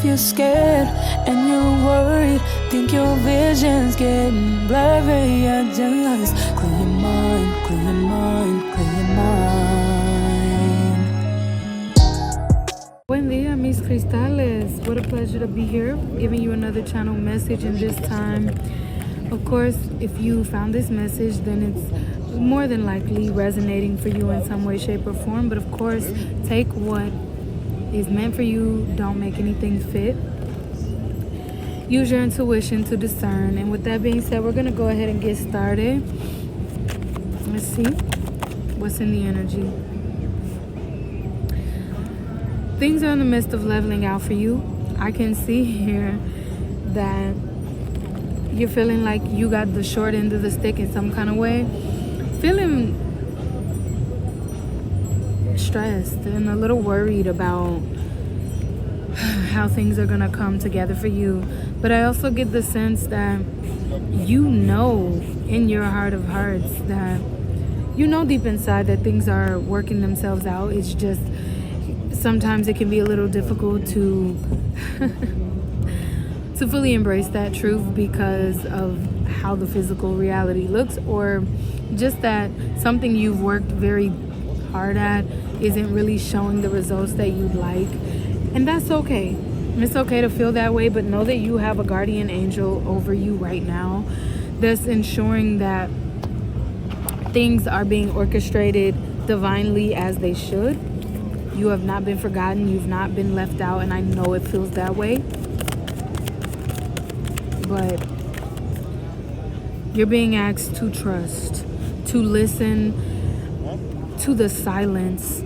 if you're scared and you're worried, think your vision's getting blurry. I just clear your mind, clear your mind, clear your mind. Buen dia, mis cristales. What a pleasure to be here, giving you another channel message. And this time, of course, if you found this message, then it's more than likely resonating for you in some way, shape, or form. But of course, take what is meant for you. Don't make anything fit. Use your intuition to discern. And with that being said, we're going to go ahead and get started. Let's see what's in the energy. Things are in the midst of leveling out for you. I can see here that you're feeling like you got the short end of the stick in some kind of way. Feeling stressed and a little worried about how things are going to come together for you. But I also get the sense that you know in your heart of hearts that you know deep inside that things are working themselves out. It's just sometimes it can be a little difficult to to fully embrace that truth because of how the physical reality looks, or just that something you've worked very hard at isn't really showing the results that you'd like. And that's okay. It's okay to feel that way, but know that you have a guardian angel over you right now that's ensuring that things are being orchestrated divinely as they should. You have not been forgotten. You've not been left out, and I know it feels that way. But you're being asked to trust, to listen to the silence.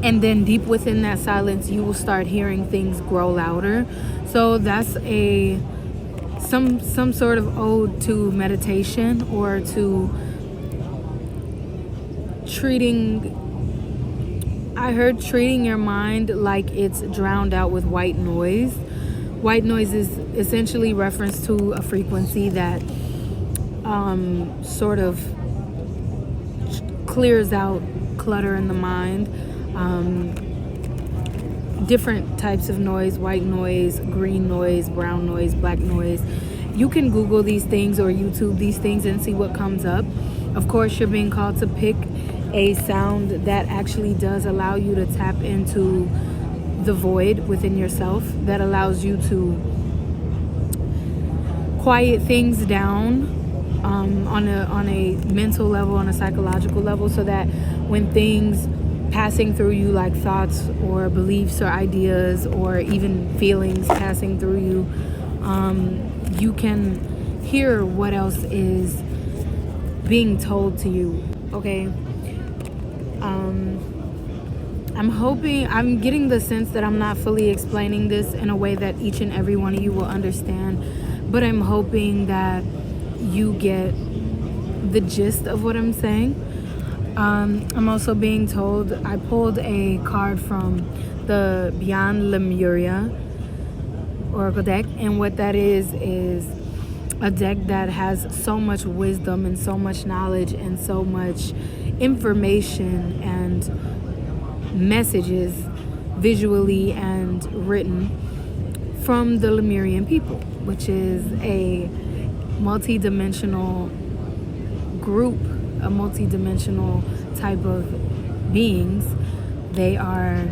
And then deep within that silence, you will start hearing things grow louder. So that's some sort of ode to meditation, or to treating your mind like it's drowned out with white noise. White noise is essentially reference to a frequency that sort of clears out clutter in the mind. Different types of noise: white noise, green noise, brown noise, black noise. You can Google these things or YouTube these things and see what comes up. Of course, you're being called to pick a sound that actually does allow you to tap into the void within yourself, that allows you to quiet things down on a mental level, on a psychological level, so that when things passing through you, like thoughts or beliefs or ideas or even feelings passing through you, you can hear what else is being told to you. Okay. I'm getting the sense that I'm not fully explaining this in a way that each and every one of you will understand, but I'm hoping that you get the gist of what I'm saying. I'm also being told, I pulled a card from the Beyond Lemuria Oracle deck, and what that is a deck that has so much wisdom and so much knowledge and so much information and messages, visually and written, from the Lemurian people, which is a multi-dimensional group, a multi-dimensional type of beings. They are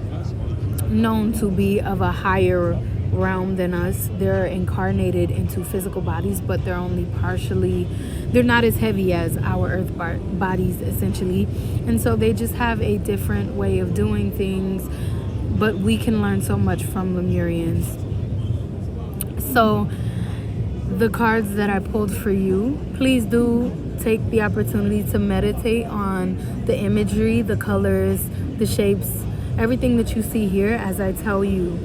known to be of a higher realm than us. They're incarnated into physical bodies, but they're only partially, they're not as heavy as our earth bodies, essentially. And so they just have a different way of doing things, but we can learn so much from Lemurians. So the cards that I pulled for you, please do take the opportunity to meditate on the imagery, the colors, the shapes, everything that you see here, as I tell you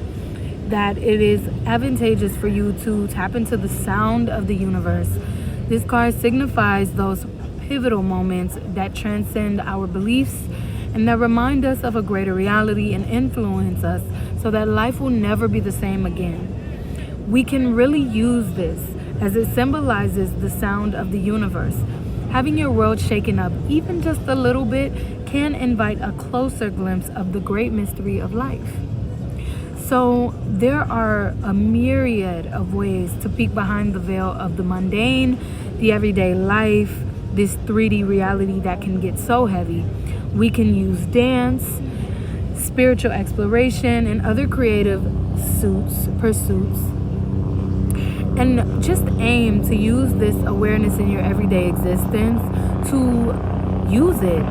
that it is advantageous for you to tap into the sound of the universe. This card signifies those pivotal moments that transcend our beliefs and that remind us of a greater reality and influence us so that life will never be the same again. We can really use this as it symbolizes the sound of the universe. Having your world shaken up even just a little bit can invite a closer glimpse of the great mystery of life. So there are a myriad of ways to peek behind the veil of the mundane, the everyday life, this 3D reality that can get so heavy. We can use dance, spiritual exploration, and other creative pursuits, and just aim to use this awareness in your everyday existence to use it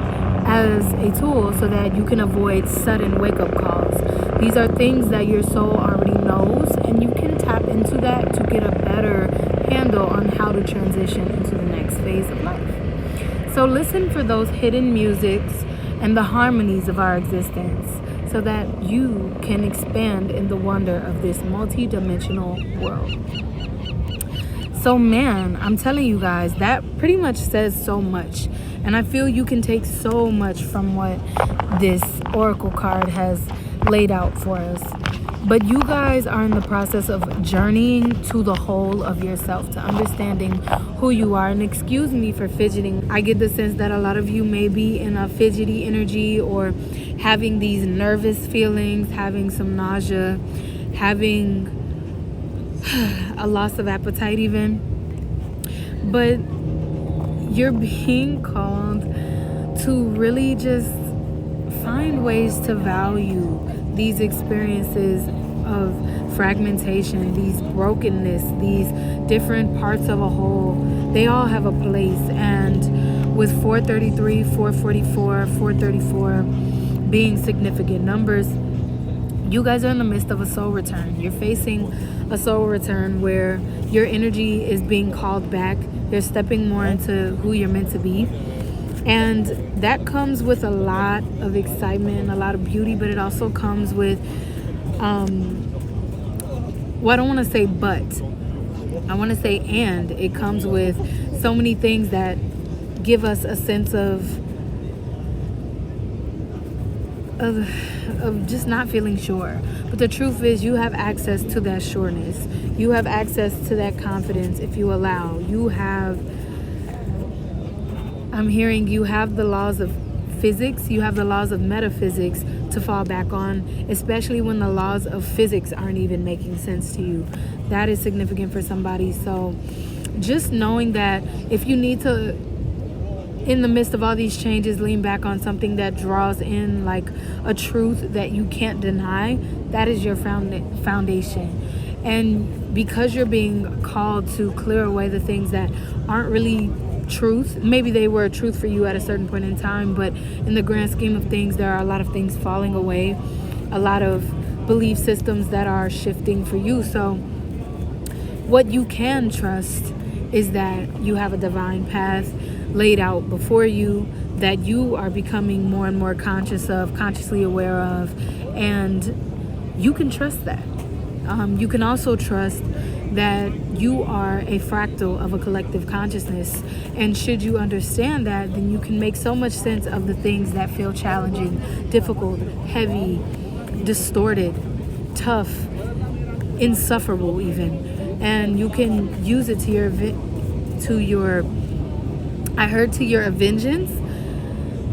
as a tool so that you can avoid sudden wake-up calls. These are things that your soul already knows, and you can tap into that to get a better handle on how to transition into the next phase of life. So listen for those hidden musics and the harmonies of our existence so that you can expand in the wonder of this multi-dimensional world. So man, I'm telling you guys, that pretty much says so much. And I feel you can take so much from what this oracle card has laid out for us. But you guys are in the process of journeying to the whole of yourself, to understanding who you are. And excuse me for fidgeting. I get the sense that a lot of you may be in a fidgety energy or having these nervous feelings, having some nausea, having a loss of appetite even. But you're being called to really just find ways to value these experiences of fragmentation, these brokenness, these different parts of a whole. They all have a place. And with 433, 444, 434 being significant numbers, you guys are in the midst of a soul return. You're facing a soul return where your energy is being called back. You're stepping more into who you're meant to be. And that comes with a lot of excitement, a lot of beauty, but it also comes with, I don't want to say but, I want to say and. It comes with so many things that give us a sense of just not feeling sure. But the truth is, you have access to that sureness. You have access to that confidence if you allow. I'm hearing you have the laws of physics, you have the laws of metaphysics to fall back on, especially when the laws of physics aren't even making sense to you. That is significant for somebody. So just knowing that if you need to, in the midst of all these changes, lean back on something that draws in like a truth that you can't deny, that is your foundation. And because you're being called to clear away the things that aren't really truth, maybe they were a truth for you at a certain point in time, but in the grand scheme of things, there are a lot of things falling away, a lot of belief systems that are shifting for you. So what you can trust is that you have a divine path laid out before you that you are becoming more and more conscious of, consciously aware of, and you can trust that. You can also trust that you are a fractal of a collective consciousness, and should you understand that, then you can make so much sense of the things that feel challenging, difficult, heavy, distorted, tough, insufferable even, and you can use it to your vengeance.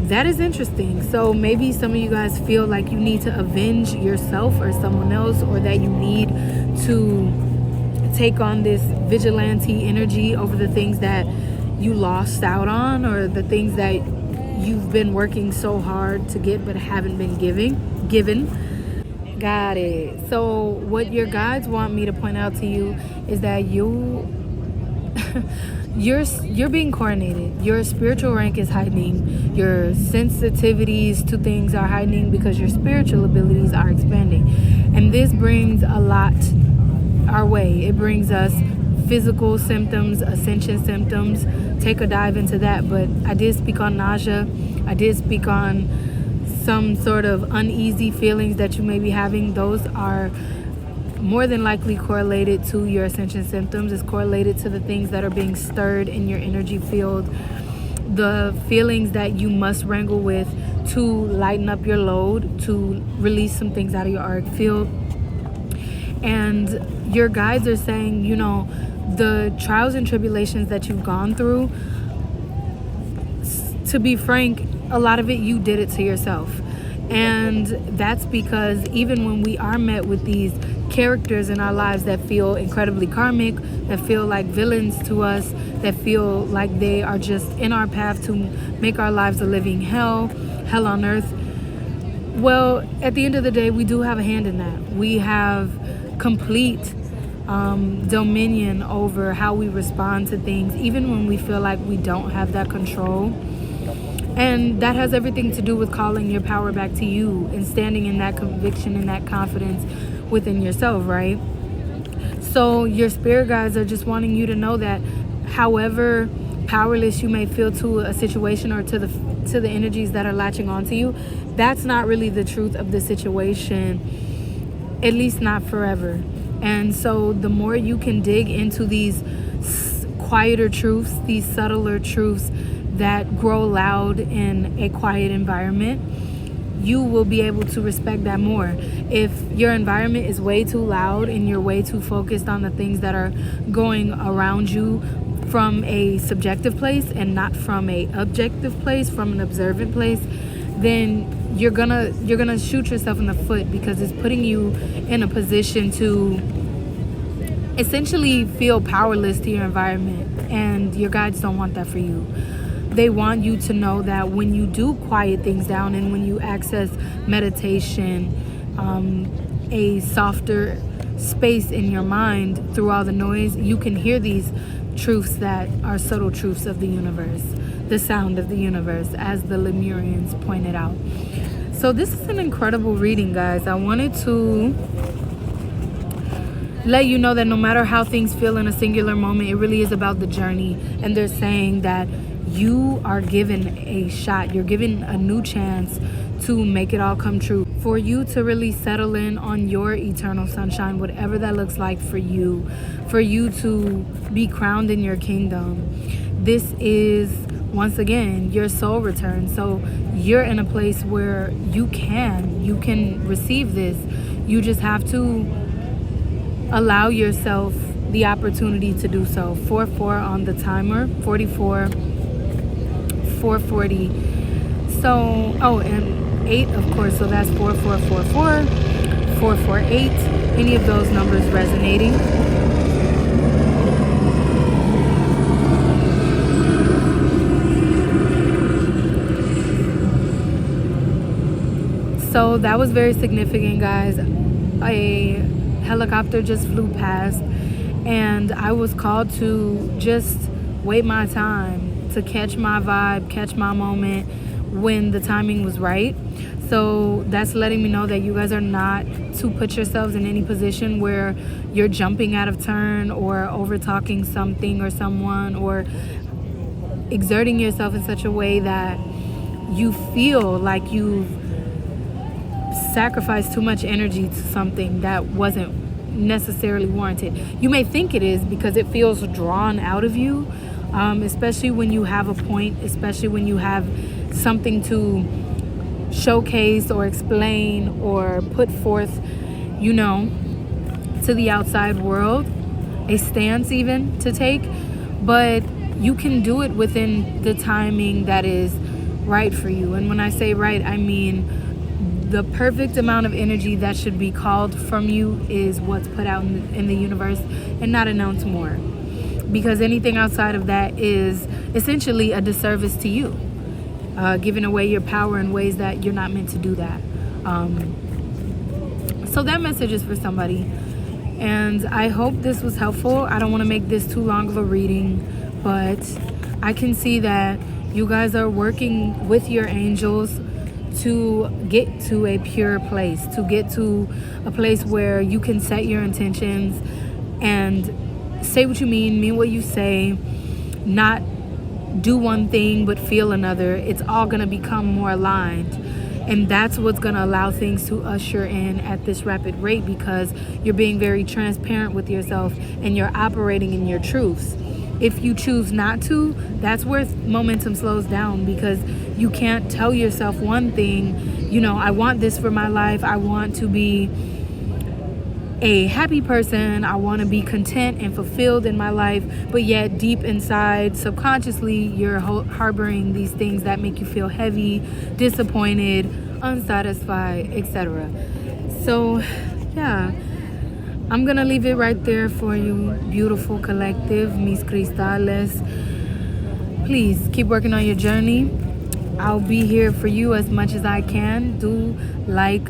That is interesting. So maybe some of you guys feel like you need to avenge yourself or someone else, or that you need to take on this vigilante energy over the things that you lost out on, or the things that you've been working so hard to get but haven't been given. Got it. So what your guides want me to point out to you is that you're being coronated. Your spiritual rank is heightening. Your sensitivities to things are heightening because your spiritual abilities are expanding. And this brings a lot our way. It brings us physical symptoms, ascension symptoms. Take a dive into that. But I did speak on nausea. I did speak on some sort of uneasy feelings that you may be having. Those are more than likely correlated to your ascension symptoms. It's correlated to the things that are being stirred in your energy field, the feelings that you must wrangle with to lighten up your load, to release some things out of your auric field. And your guides are saying, the trials and tribulations that you've gone through, to be frank, a lot of it, you did it to yourself. And that's because even when we are met with these characters in our lives that feel incredibly karmic, that feel like villains to us, that feel like they are just in our path to make our lives a living hell on earth, well, at the end of the day, we do have a hand in that. We have complete dominion over how we respond to things, even when we feel like we don't have that control. And that has everything to do with calling your power back to you and standing in that conviction and that confidence within yourself, right? So your spirit guides are just wanting you to know that however powerless you may feel to a situation or to the energies that are latching onto you, that's not really the truth of the situation, at least not forever. And so the more you can dig into these quieter truths, these subtler truths that grow loud in a quiet environment, you will be able to respect that more. If your environment is way too loud and you're way too focused on the things that are going around you from a subjective place and not from a objective place, from an observant place, then you're gonna shoot yourself in the foot, because it's putting you in a position to essentially feel powerless to your environment, and your guides don't want that for you. They want you to know that when you do quiet things down and when you access meditation, a softer space in your mind through all the noise, you can hear these truths that are subtle truths of the universe, the sound of the universe, as the Lemurians pointed out. So this is an incredible reading, guys. I wanted to let you know that no matter how things feel in a singular moment, it really is about the journey. And they're saying that you are given a shot, you're given a new chance to make it all come true, for you to really settle in on your eternal sunshine, whatever that looks like for you to be crowned in your kingdom. This is, once again, your soul return. So you're in a place where you can receive this. You just have to allow yourself the opportunity to do so. 4-4 on the timer, 44, 440. So, oh, and 8, of course, so that's 4444, 448. Any of those numbers resonating. So that was very significant, guys. A helicopter just flew past, and I was called to just wait my time, to catch my vibe, catch my moment when the timing was right. So that's letting me know that you guys are not to put yourselves in any position where you're jumping out of turn or over talking something or someone, or exerting yourself in such a way that you feel like you've sacrificed too much energy to something that wasn't necessarily warranted. You may think it is because it feels drawn out of you, especially when you have a point, especially when you have something to showcase or explain or put forth, to the outside world, a stance even to take. But you can do it within the timing that is right for you. And when I say right, I mean the perfect amount of energy that should be called from you is what's put out in the universe, and not announced more. Because anything outside of that is essentially a disservice to you, giving away your power in ways that you're not meant to do that. So that message is for somebody, and I hope this was helpful. I don't want to make this too long of a reading, but I can see that you guys are working with your angels to get to a pure place, to get to a place where you can set your intentions and say what you mean what you say, not do one thing but feel another. It's all going to become more aligned, and that's what's going to allow things to usher in at this rapid rate, because you're being very transparent with yourself and you're operating in your truths. If you choose not to, that's where momentum slows down, because you can't tell yourself one thing, I want this for my life, I want to be a happy person, I want to be content and fulfilled in my life, but yet deep inside, subconsciously, you're harboring these things that make you feel heavy, disappointed, unsatisfied, etc. So, yeah, I'm gonna leave it right there for you, beautiful collective, mis cristales. Please keep working on your journey. I'll be here for you as much as I can. Do like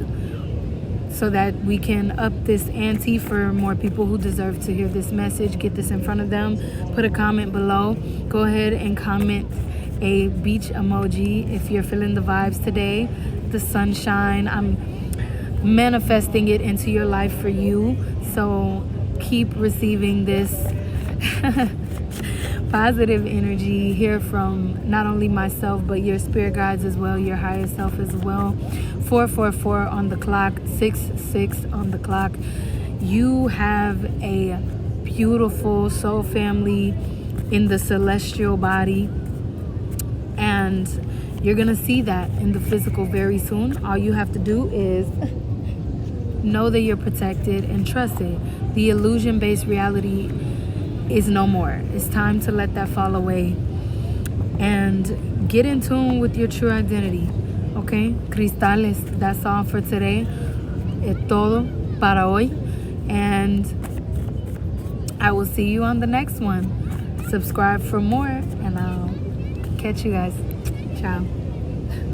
so that we can up this ante for more people who deserve to hear this message, get this in front of them. Put a comment below. Go ahead and comment a beach emoji if you're feeling the vibes today, the sunshine. I'm manifesting it into your life for you. So keep receiving this positive energy here from not only myself, but your spirit guides as well, your higher self as well. 444 on the clock, 66 on the clock. You have a beautiful soul family in the celestial body, and you're gonna see that in the physical very soon. All you have to do is know that you're protected and trust it. The illusion-based reality is no more. It's time to let that fall away and get in tune with your true identity. Okay, cristales, that's all for today. Es todo para hoy, and I will see you on the next one. Subscribe for more, and I'll catch you guys. Ciao.